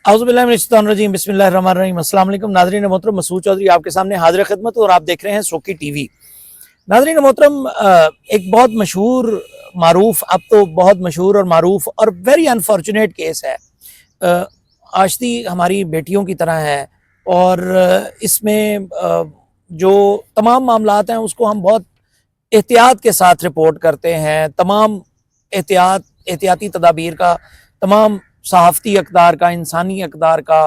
औज़ुबिल्लाहिमिनश्शैतानिर्रजीम बिस्मिल्लाहिर्रहमानिर्रहीम। अस्सलाम वालेकुम नाज़रीन मोहतरम, मसूद चौधरी आपके सामने हाज़िर खिदमत और आप देख रहे हैं सोकी टीवी। नाज़रीन मोहतरम, एक बहुत मशहूर मारूफ, अब तो बहुत मशहूर और मारूफ और वेरी अनफॉर्चुनेट केस है। आश्ती हमारी बेटियों की तरह है और इसमें जो तमाम मामलात हैं उसको हम बहुत एहतियात के साथ रिपोर्ट करते हैं। तमाम एहतियाती तदाबीर का, तमाम सहाफ़ती अक़दार का, इंसानी अक़दार का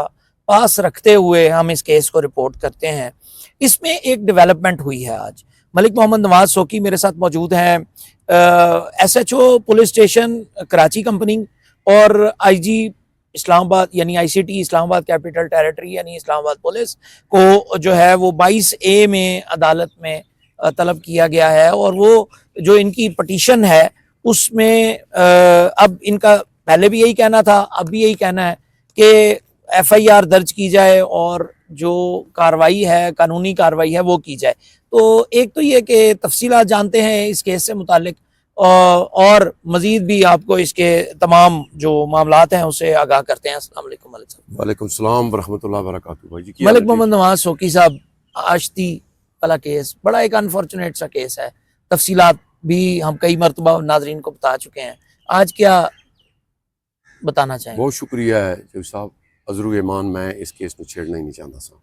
पास रखते हुए हम इस केस को रिपोर्ट करते हैं। इसमें एक डेवलपमेंट हुई है आज। मलिक मोहम्मद नवाज सोकी मेरे साथ मौजूद हैं, SHO police station Karachi company और IG इस्लामाबाद यानी ICT इस्लामाबाद कैपिटल टेरिटरी यानी इस्लामाबाद पुलिस को जो है वो 22A में अदालत में तलब किया गया है। और वो जो इनकी पटिशन है उसमें अब इनका पहले भी यही कहना था, अब भी यही कहना है कि FIR दर्ज की जाए और जो कार्रवाई है, कानूनी कार्रवाई है वो की जाए। तो एक तो ये कि तफसीलात जानते हैं इस केस से मुतालिक और मज़ीद भी आपको इसके तमाम जो मामलात हैं उससे आगाह करते हैं। अस्सलाम वालेकुम मलिक साहब। वालेकुम सलाम व रहमतुल्लाहि व बरकातुहू। भाई जी, मलिक मोहम्मद नवाज सोकी साहब, आश्ती वाला केस बड़ा एक अनफॉर्चुनेट सा केस है। तफसीलात भी हम कई मरतबा नाजरीन को बता चुके हैं, आज क्या बताना चाहेंगे? बहुत शुक्रिया है जो साहब अजरू ईमान, मैं इस केस में छेड़ना ही नहीं चाहता सा,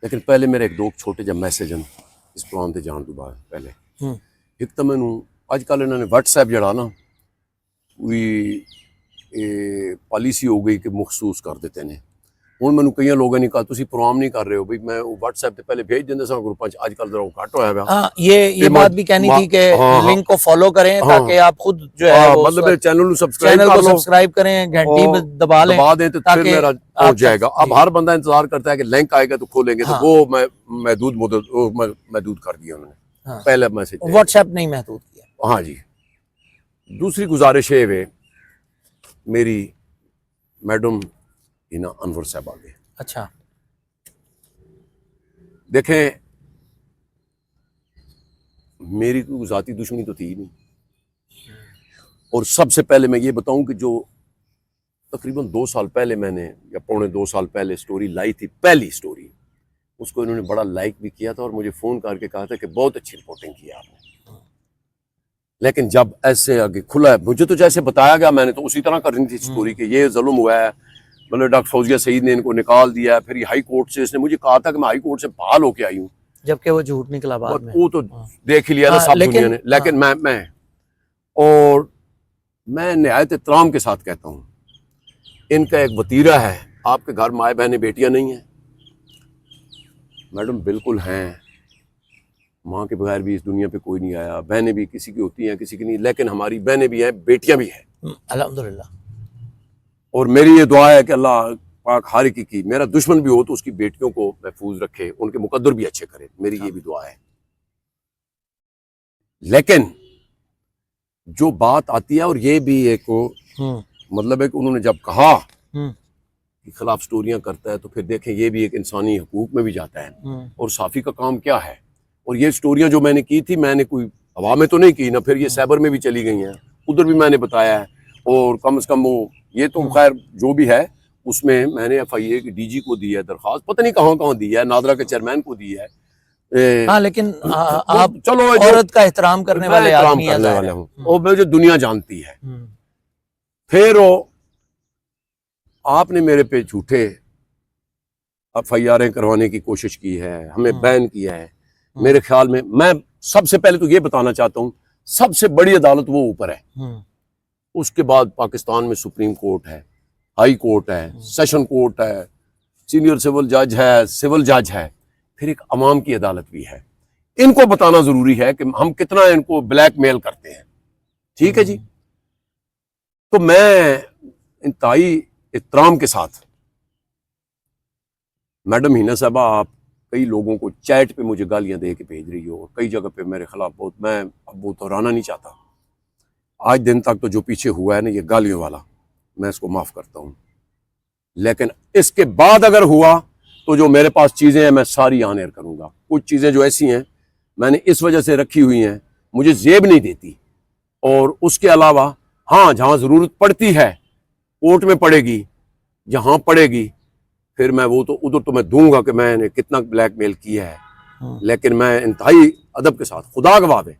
लेकिन पहले मेरे एक दो छोटे जब मैसेज इस प्लान से जान तो बाद पहले एक तो मैनू अजकल इन्होंने WhatsApp जड़ा ना पूरी पॉलिसी हो गई कि मखसूस कर देते हैं। हूँ मैं कई लोगों ने कहा तुम प्रोग्राम नहीं कर रहे हो, भाई मैं WhatsApp से पहले भेज देंगे ग्रुप अजकल जरा घट होया। हाँ, ये बात भी कहनी थी कि लिंक को फॉलो करें ताकि आप खुद जो है मतलब चैनल को सब्सक्राइब करें, घंटी दबा दें तो फिर मेरा पहुंच जाएगा। अब हर बंदा इंतजार करता है कि लिंक आएगा तो खोलेंगे, तो वो मैं महदूद कर दिया उन्होंने। पहले मैसेज WhatsApp नहीं महदूद किया। हाँ जी। दूसरी गुजारिश है वे मेरी मैडम हिना अनवर साहब आगे। अच्छा, देखें, मेरी कोई ज़ाती दुश्मनी तो थी नहीं, और सबसे पहले मैं ये बताऊं कि जो तकरीबन 2 साल पहले मैंने या पौने 2 साल पहले स्टोरी लाई थी, पहली स्टोरी, उसको इन्होंने बड़ा लाइक भी किया था और मुझे फ़ोन करके कहा था कि बहुत अच्छी रिपोर्टिंग की आपने। लेकिन जब ऐसे आगे खुला है, मुझे तो जैसे बताया गया मैंने तो उसी तरह करनी थी स्टोरी कि ये जुल्म हुआ है, मतलब डॉक्टर फौजिया सईद ने इनको निकाल दिया है। फिर ये हाई कोर्ट से, इसने मुझे कहा था कि मैं हाई कोर्ट से बहाल होके आई हूँ, जबकि वो झूठ निकला बाद में। वो तो देख ही लिया था सब दुनिया ने। लेकिन मैं निहायत एहतराम के साथ कहता हूँ, इनका एक वतीरा है। आपके घर माए बहनें बेटियां नहीं हैं मैडम? बिल्कुल हैं। माँ के बगैर भी इस दुनिया पे कोई नहीं आया। बहनें भी किसी की होती हैं, किसी की नहीं, लेकिन हमारी बहनें भी हैं, बेटियां भी हैं, अल्हम्दुलिल्लाह। और मेरी ये दुआ है कि अल्लाह पाक हर की मेरा दुश्मन भी हो तो उसकी बेटियों को महफूज रखे, उनके मुकद्दर भी अच्छे करे, मेरी ये भी दुआ है। लेकिन जो बात आती है, और ये भी एक मतलब है कि उन्होंने जब कहा कि खिलाफ स्टोरियां करता है, तो फिर देखें ये भी एक इंसानी हकूक में भी जाता है, और साफ़ी का काम क्या है। और ये स्टोरियां जो मैंने की थी, मैंने कोई हवा में तो नहीं की ना, फिर ये साइबर में भी चली गई हैं, उधर भी मैंने बताया है। और कम से कम वो ये तो खैर जो भी है उसमें मैंने FIA की DG को दी है दरख्वास्त, पता नहीं कहाँ कहाँ दी है, नादरा के चेयरमैन को दी है। हाँ, लेकिन आप चलो औरत का एहतराम करने वाले आदमी हूँ, और मुझे दुनिया जानती है। फिर आपने मेरे पे झूठे FIR करवाने की कोशिश की है, हमें बैन किया है। मेरे ख्याल में मैं सबसे पहले तो ये बताना चाहता हूँ, सबसे बड़ी अदालत वो ऊपर है, उसके बाद पाकिस्तान में सुप्रीम कोर्ट है, हाई कोर्ट है, सेशन कोर्ट है, सीनियर सिविल जज है, सिविल जज है, फिर एक अवाम की अदालत भी है। इनको बताना जरूरी है कि हम कितना इनको ब्लैकमेल करते हैं। ठीक है जी। तो मैं इंतहाई एहतराम के साथ, मैडम हिना साहबा, आप कई लोगों को चैट पे मुझे गालियां दे के भेज रही हो, और कई जगह पे मेरे खिलाफ बहुत, मैं अब वो दोहराना नहीं चाहता। आज दिन तक तो जो पीछे हुआ है ना ये गालियों वाला, मैं इसको माफ करता हूँ, लेकिन इसके बाद अगर हुआ तो जो मेरे पास चीजें हैं मैं सारी ऑन एयर करूंगा। कुछ चीजें जो ऐसी हैं मैंने इस वजह से रखी हुई हैं, मुझे जेब नहीं देती, और उसके अलावा हाँ जहां जरूरत पड़ती है कोर्ट में पड़ेगी, जहां पड़ेगी फिर मैं वो तो उधर तो मैं दूंगा कि मैंने कितना ब्लैकमेल किया है, लेकिन मैं इंतहाई अदब के साथ, खुदा गवाह है,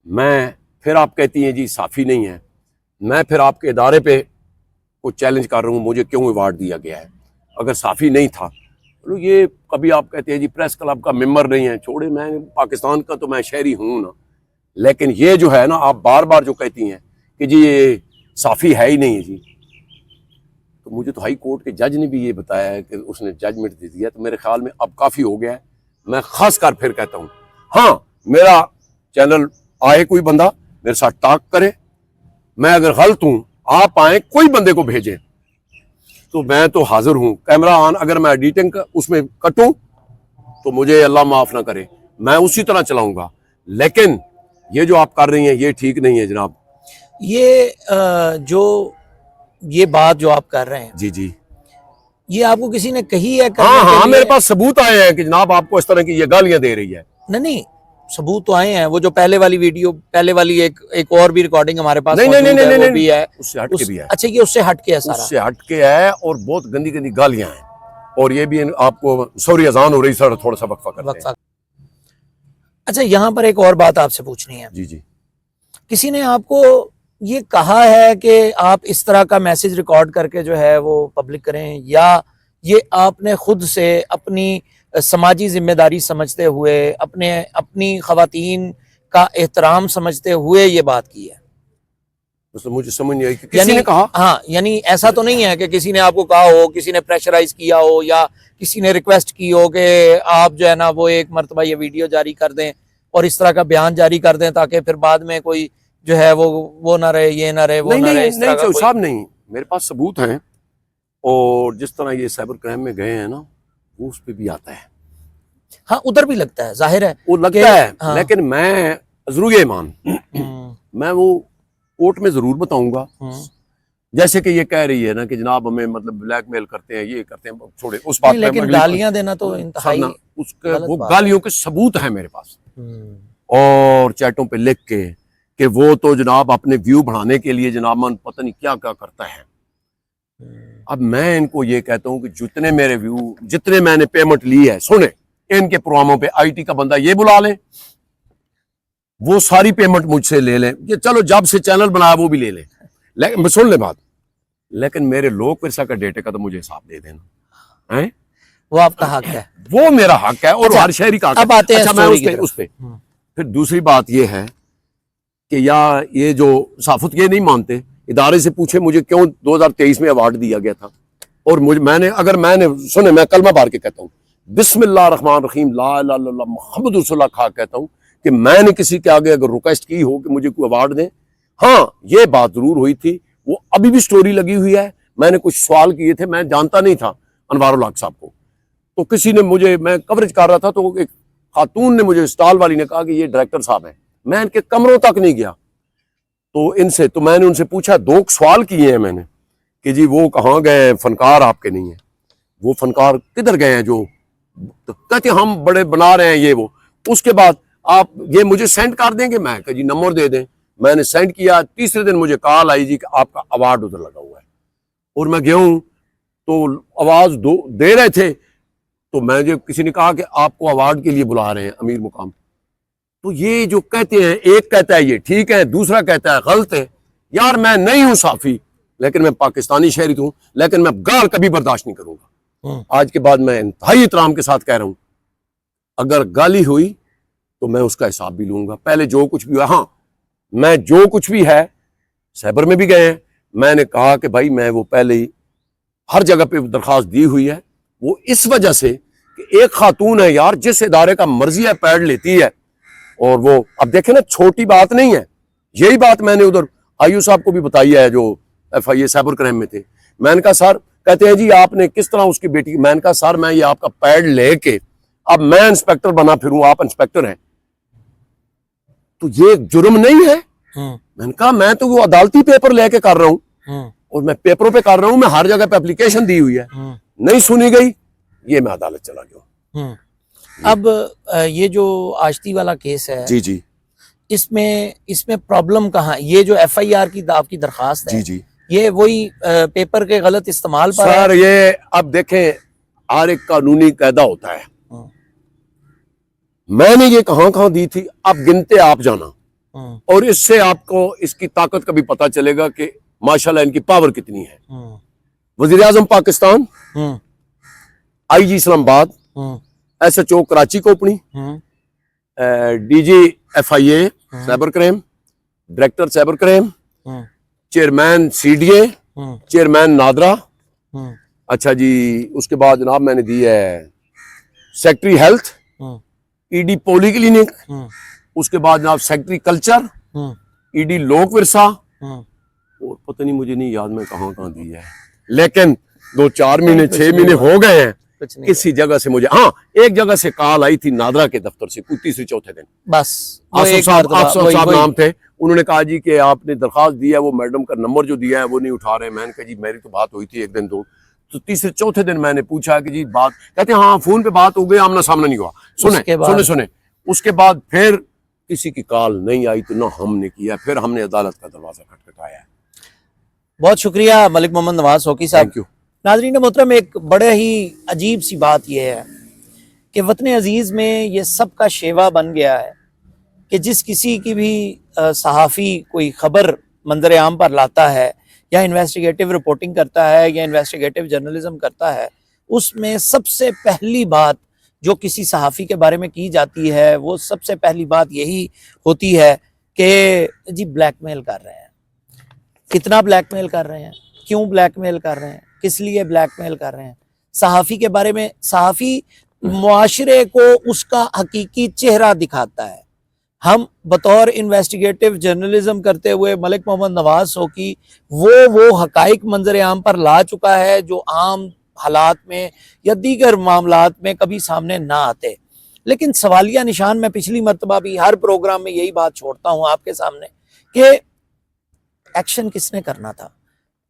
मैं फिर आप कहती हैं जी साफ़ी नहीं है, मैं फिर आपके इदारे पे को चैलेंज कर रहा हूँ, मुझे क्यों अवार्ड दिया गया है? अगर साफ़ी नहीं था तो ये कभी आप कहते हैं जी प्रेस क्लब का मेंबर नहीं है, छोड़े, मैं पाकिस्तान का तो मैं शहरी हूँ ना, लेकिन ये जो है ना आप बार बार जो कहती हैं कि जी ये साफ़ी है ही नहीं है जी, तो मुझे तो हाई कोर्ट के जज ने भी ये बताया है कि उसने जजमेंट दे दिया, तो मेरे ख्याल में अब काफ़ी हो गया है। मैं खास कर फिर कहता हूँ, हाँ मेरा चैनल आए कोई बंदा मेरे साथ टॉक करे, मैं अगर गलत हूँ आप आए कोई बंदे को भेजें तो मैं तो हाजिर हूँ, कैमरा ऑन, अगर मैं एडिटिंग उसमें कटूं तो मुझे अल्लाह माफ ना करे, मैं उसी तरह चलाऊंगा, लेकिन ये जो आप कर रही हैं ये ठीक नहीं है जनाब। ये जो ये बात जो आप कर रहे हैं, जी जी, ये आपको किसी ने कही है करने हाँ के हाँ, लिए? मेरे पास सबूत आए हैं कि जनाब आपको इस तरह की ये गालियां दे रही है। नहीं, सबूत तो आए हैं, वो जो पहले वाली वीडियो, पहले वाली एक और भी रिकॉर्डिंग हमारे पास नहीं मौजूद नहीं है, नहीं वो नहीं, भी है, उससे हट के भी है। अच्छा ये उससे हट के है सारा? उससे हट के है और बहुत गंदी गंदी गालियां हैं, और ये भी आपको सॉरी अजान हो रही सर, थोड़ा सा वक्फा करते हैं। अच्छा यहाँ पर एक और बात आपसे पूछनी है। जी जी, किसी ने आपको ये कहा है कि आप इस तरह का मैसेज रिकॉर्ड करके जो है वो पब्लिक करें, या ये आपने खुद से अपनी समाजी जिम्मेदारी समझते हुए, अपनी खवातीन का एहतराम समझते हुए ये बात की है? मतलब मुझे समझ नहीं आई कि किसी ने कहा। हाँ, यानी ऐसा तो नहीं है कि किसी ने आपको कहा हो, किसी ने प्रेशराइज किया हो, या किसी ने रिक्वेस्ट की हो कि आप जो है ना वो एक मरतबा ये वीडियो जारी कर दें और इस तरह का बयान जारी कर दें ताकि फिर बाद में कोई जो है वो ना रहे, ये ना रहे, वो ना रहे, इस तरह का साहब नहीं, मेरे पास सबूत हैं, और जिस तरह ये साइबर क्राइम में गए हैं ना वो उस पर भी आता है। हाँ, उधर भी लगता है, जाहिर है वो लगता है, हाँ। लेकिन मैं जरूर ईमान मैं वो कोर्ट में जरूर बताऊंगा, जैसे कि ये कह रही है ना कि जनाब हमें मतलब ब्लैकमेल करते हैं, ये करते हैं, छोड़े उस बात, लेकिन गालियां देना तो इंतहाई उसके वो गालियों के सबूत है मेरे पास, और चैटों पे लिख के कि वो तो जनाब अपने व्यू बढ़ाने के लिए जनाब मन पता नहीं क्या क्या करता है। अब मैं इनको ये कहता हूँ कि जितने मेरे व्यू, जितने मैंने पेमेंट ली है, सुने इनके प्रोग्रामों पे आईटी का बंदा ये बुला लें, वो सारी पेमेंट मुझसे ले लें, ये चलो जब से चैनल बनाया वो भी ले लें, लेकिन सुन ले बात, लेकिन मेरे लोग पैसा का डेटे का तो मुझे हिसाब दे देना है, वो आपका हक है, वो मेरा हक है, और हर शहरी का हक है। अब आते हैं अच्छा, मैं उस पे फिर दूसरी बात ये है कि या ये जो साफुत ये नहीं मानते, इदारे से पूछे मुझे क्यों 2023 में अवार्ड दिया गया था, और मुझे मैंने सुने, मैं कलमा बार के कहता हूँ बिस्मिल्लाहिर्रहमानिर्रहीम ला इलाहा इल्लल्लाह मुहम्मद रसूलुल्लाह खा कहता हूँ कि मैंने किसी के आगे अगर रिक्वेस्ट की हो कि मुझे कोई अवार्ड दें, हाँ ये बात जरूर हुई थी, वो अभी भी स्टोरी लगी हुई है, मैंने कुछ सवाल किए थे, मैं जानता नहीं था अनवारुल हक साहब को, तो किसी ने मुझे, मैं कवरेज कर रहा था तो एक खातून ने मुझे, स्टॉल वाली ने कहा कि ये डायरेक्टर साहब हैं, मैं इनके कमरों तक नहीं गया, तो मैंने उनसे पूछा, 2 सवाल किए हैं मैंने कि जी वो कहाँ गए फनकार आपके नहीं है, वो फनकार किधर गए हैं, जो तो कहते हम बड़े बना रहे हैं ये वो, उसके बाद आप ये मुझे सेंड कर देंगे, मैं कहा जी नंबर दे दें, मैंने सेंड किया, तीसरे दिन मुझे कॉल आई जी कि आपका अवार्ड उधर लगा हुआ है, और मैं गया हूं तो आवाज दे रहे थे, तो मुझे किसी ने कहा कि आपको अवार्ड के लिए बुला रहे हैं अमीर मुकाम, तो ये जो कहते हैं, एक कहता है ये ठीक है, दूसरा कहता है गलत है, यार मैं नहीं हूं साफी, लेकिन मैं पाकिस्तानी शहरी हूं, लेकिन मैं गाल कभी बर्दाश्त नहीं करूंगा, आज के बाद मैं इंतहाई एहतराम के साथ कह रहा हूं, अगर गाली हुई तो मैं उसका हिसाब भी लूंगा, पहले जो कुछ भी हुआ, हाँ मैं जो कुछ भी है, साइबर में भी गए हैं, मैंने कहा कि भाई मैं वो पहले ही हर जगह पे दरखास्त दी हुई है, वो इस वजह से कि एक खातून है यार, जिस इदारे का मर्जी है पैड लेती है, और वो अब देखें ना, छोटी बात नहीं है, यही बात मैंने उधर आयु साहब को भी बताई है जो FIA साइबर क्राइम में थे, मैंने कहा सर, कहते हैं जी आपने किस तरह उसकी बेटी, मैंने कहा सर मैं ये आपका पैड लेके अब मैं इंस्पेक्टर बना फिरूं, आप इंस्पेक्टर हैं, तो ये जुर्म नहीं है, मैंने कहा मैं तो वो अदालती पेपर लेके कर रहा हूं, और मैं पेपरों पे कर रहा हूं, मैं हर जगह पे एप्लीकेशन दी हुई है, नहीं सुनी गई, ये मैं अदालत चला गया। अब ये जो आश्ती वाला केस है, जी जी, इसमें प्रॉब्लम कहाँ, ये जो FIR की आपकी दरखास्त है, जी जी, ये वही पेपर के गलत इस्तेमाल पर है? सर ये अब देखें, हर एक कानूनी कायदा होता है। मैंने ये कहां कहां दी थी, अब गिनते आप जाना, और इससे आपको इसकी ताकत का भी पता चलेगा कि माशाल्लाह इनकी पावर कितनी है। वजीर आजम पाकिस्तान, IG इस्लामाबाद, SHO कराची कोपनी, DG FIA cyber crime, director cyber crime, chairman CDA, chairman NADRA. अच्छा जी, उसके बाद जनाब मैंने दी है secretary health, ED poly clinic, उसके बाद जनाब सेक्रेटरी कल्चर, ED लोक विरसा, और पता नहीं, मुझे नहीं याद मैं कहाँ कहाँ दी है, लेकिन 2-4 महीने 6 महीने हो गए हैं। किसी जगह से मुझे, हाँ, एक जगह से कॉल आई थी नादरा के दफ्तर से, कोई तीसरे चौथे दिन, बस आसफ साहब नाम थे, उन्होंने कहा जी कि आपने दरखास्त दी है, वो मैडम का नंबर जो दिया है वो नहीं उठा रहे। मैंने कहा जी मेरी तो बात हुई थी एक दिन दो, तो तीसरे चौथे दिन मैंने पूछा कि जी बात, कहते हैं हाँ फोन पे बात हो गई, आमना सामना नहीं हुआ। सुने उसके बाद फिर किसी की कॉल नहीं आई, तो ना हमने किया, फिर हमने अदालत का दरवाजा खटखटाया है। बहुत शुक्रिया मलिक मोहम्मद नवाज शौकी साहब। Thank you. नाज़रीन मोहतरम, एक बड़े ही अजीब सी बात यह है कि वतन अजीज़ में ये सब का शेवा बन गया है कि जिस किसी की भी सहाफ़ी कोई ख़बर मंजर आम पर लाता है या इन्वेस्टिगेटिव रिपोर्टिंग करता है या इन्वेस्टिगेटिव जर्नलिज्म करता है, उसमें सबसे पहली बात जो किसी सहाफ़ी के बारे में की जाती है, वो सबसे पहली बात यही होती है कि जी ब्लैकमेल कर रहे हैं। कितना ब्लैकमेल कर रहे हैं, क्यों ब्लैकमेल कर रहे हैं, किस लिए ब्लैकमेल कर रहे हैं। सहाफ़ी के बारे में, सहाफ़ी मुआशरे को उसका हकीकी चेहरा दिखाता है। हम बतौर इन्वेस्टिगेटिव जर्नलिज्म करते हुए मलिक मोहम्मद नवाज शौकी वो हकाइक मंजर आम पर ला चुका है जो आम हालात में या दीगर मामलात में कभी सामने ना आते। लेकिन सवालिया निशान, मैं पिछली मरतबा भी हर प्रोग्राम में यही बात छोड़ता हूँ आपके सामने कि एक्शन किसने करना था।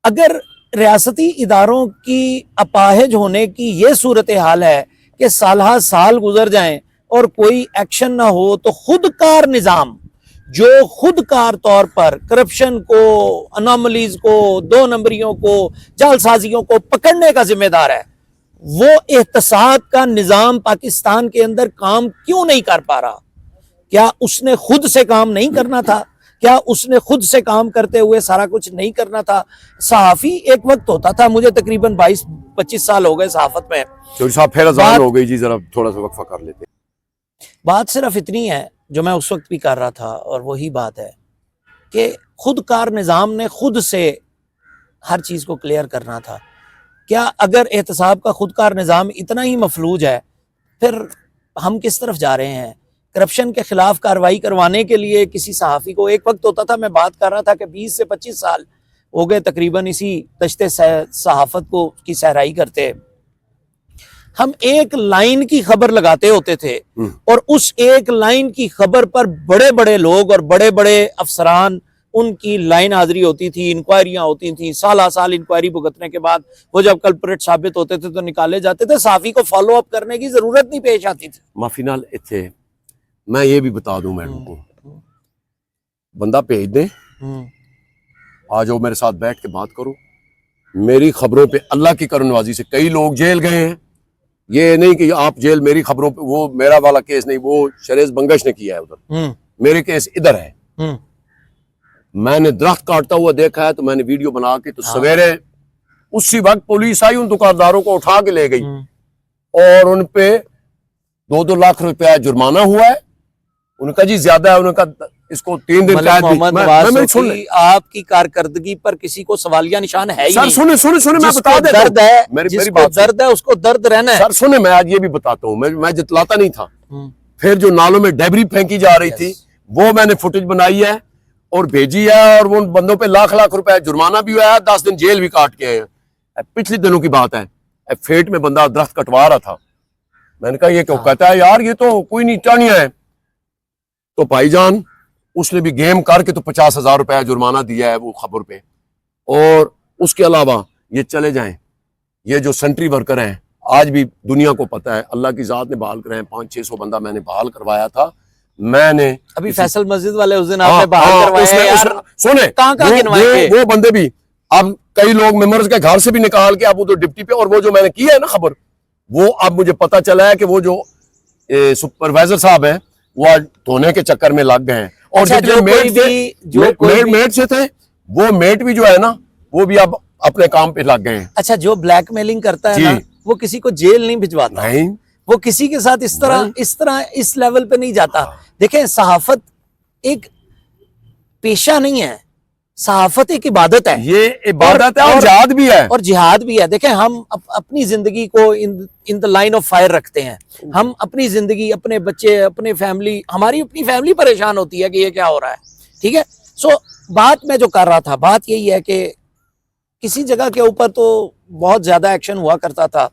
अगर रियासती इदारों की अपाहिज होने की ये सूरत हाल है कि साल साल गुजर जाएं और कोई एक्शन ना हो, तो खुदकार निज़ाम जो खुदकार तौर पर करप्शन को, अनोमलीज को, 2 नंबरियों को, जालसाजियों को पकड़ने का जिम्मेदार है, वो एहतसाब का निज़ाम पाकिस्तान के अंदर काम क्यों नहीं कर पा रहा? क्या उसने खुद से काम नहीं करना था? क्या उसने खुद से काम करते हुए सारा कुछ नहीं करना था? सहाफ़ी एक वक्त होता था, मुझे तकरीबन 22-25 साल हो गए सहाफत में। साहब फिर अज़ान हो गई जी, जरा थोड़ा सा वक्फा कर लेते। बात सिर्फ इतनी है जो मैं उस वक्त भी कर रहा था, और वही बात है कि खुदकार निज़ाम ने खुद से हर चीज़ को क्लियर करना था। क्या अगर एहतसाब का खुदकार निज़ाम इतना ही मफलूज है, फिर हम किस तरफ जा रहे हैं? करप्शन के खिलाफ कार्रवाई करवाने के लिए किसी सहाफ़ी को, एक वक्त होता था, मैं बात कर रहा था कि 20 से 25 साल हो गए तकरीबन इसी तश्ते सहाफ़त को की सहराई करते, हम एक लाइन की खबर लगाते होते थे और उस एक लाइन की खबर पर बड़े बड़े लोग और बड़े बड़े अफसरान, उनकी लाइन हाजिरी होती थी, इंक्वायरियां होती थी, साल इंक्वायरी भुगतने के बाद वो जब कल्परेट साबित होते थे तो निकाले जाते थे। सहाफ़ी को फॉलो अप करने की जरूरत नहीं पेश आती थी। माफी नाल इत्थे मैं ये भी बता दूं मैडम को, बंदा भेज दें, आ जाओ मेरे साथ बैठ के बात करो। मेरी खबरों पे अल्लाह की करनवाजी से कई लोग जेल गए हैं। ये नहीं कि आप जेल, मेरी खबरों पे, वो मेरा वाला केस नहीं, वो शरेज बंगश ने किया है उधर, मेरे केस इधर है। मैंने दरख्त काटता हुआ देखा है तो मैंने वीडियो बना के, तो सवेरे उसी वक्त पुलिस आई, उन दुकानदारों को उठा के ले गई और उन पे 2-2 लाख रुपया जुर्माना हुआ है। उनका जी ज्यादा है, उनका इसको 3 दिन कैद। आपकी कारकर्दगी पर किसी को सवालिया निशान है ही सर नहीं। सुने मैं बता देता हूं। दर्द है, मेरी बात दर्द है, उसको दर्द रहना है। सर सुने, मैं आज ये भी बताता हूँ, मैं जितलाता नहीं था। फिर जो नालों में डेबरी फेंकी जा रही थी, वो मैंने फुटेज बनाई है और भेजी है, और वो बंदों पे लाख रुपए जुर्माना भी हुआ है, 10 दिन जेल भी काट के आए। पिछले दिनों की बात है, फेट में बंदा दरख्त कटवा रहा था। मैंने कहा ये क्यों? कहता है यार ये तो कोई नहीं टानिया है। तो भाईजान उसने भी गेम करके तो 50,000 रुपया जुर्माना दिया है वो खबर पे। और उसके अलावा ये चले जाएं, ये जो सेंट्री वर्कर हैं, आज भी दुनिया को पता है, अल्लाह की जात ने बहाल कराए, 500-600 बंदा मैंने बहाल करवाया था। मैंने अभी फैसल मस्जिद वाले उस दिन आपने बहाल करवाया यार। सुने, कहां गिनवाएंगे? वो बंदे भी अब कई लोग मेंबर्स के घर से भी निकाल के अब वो तो डिप्टी पे, और वो जो मैंने किया है ना खबर, वो अब मुझे पता चला है कि वो जो सुपरवाइजर साहब हैं वो आज धोने के चक्कर में लग गए हैं। और अच्छा, जितने जो मेट कोई थे, भी जो कोई भी मेट से थे, वो मेट भी जो है ना वो भी अब अपने काम पे लग गए हैं। अच्छा, जो ब्लैकमेलिंग करता है जी। ना, वो किसी को जेल नहीं भिजवाता, नहीं, वो किसी के साथ इस लेवल पे नहीं जाता। देखें, सहाफत एक पेशा नहीं है, सहाफत एक इबादत है, ये इबादत है और जिहाद भी है। और जिहाद भी है। देखें, हम अपनी जिंदगी को in the line of fire रखते हैं। हम अपनी जिंदगी, अपने बच्चे, अपने फैमिली, हमारी अपनी फैमिली परेशान होती है कि ये क्या हो रहा है। ठीक है, सो बात मैं जो कर रहा था, बात यही है कि किसी जगह के ऊपर तो बहुत ज्यादा एक्शन हुआ करता था,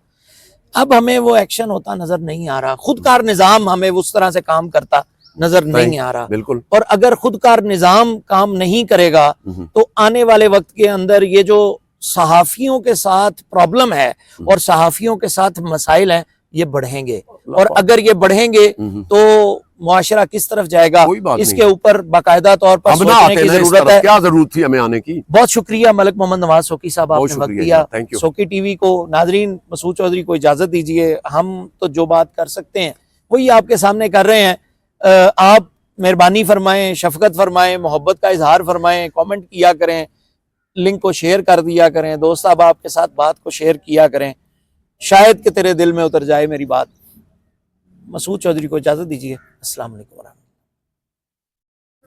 अब हमें वो एक्शन होता नजर नहीं आ रहा। खुदकार निजाम हमें उस तरह से काम करता नजर नहीं आ रहा। बिल्कुल। और अगर खुदकार निजाम काम नहीं करेगा तो आने वाले वक्त के अंदर ये जो सहाफियों के साथ प्रॉब्लम है और सहाफियों के साथ मसाइल हैं, ये बढ़ेंगे। और अगर ये बढ़ेंगे तो मुआशरा किस तरफ जाएगा, इसके ऊपर बाकायदा तौर पर सोचने की जरूरत है। क्या जरूरत थी हमें आने की। बहुत शुक्रिया मलिक मोहम्मद नवाज सोकी साहब, आपने वक्त दिया। सोकी टीवी को, नाजरीन, मसूद चौधरी को इजाजत दीजिए। हम तो जो बात कर सकते हैं वही आपके सामने कर रहे हैं। आप मेहरबानी फरमाएं, शफकत फरमाएं, मोहब्बत का इजहार फरमाएं, कमेंट किया करें, लिंक को शेयर कर दिया करें, दोस्त अहबाब के साथ बात को शेयर किया करें, शायद कि तेरे दिल में उतर जाए मेरी बात। मसूद चौधरी को इजाजत दीजिए। अस्सलाम वालेकुम।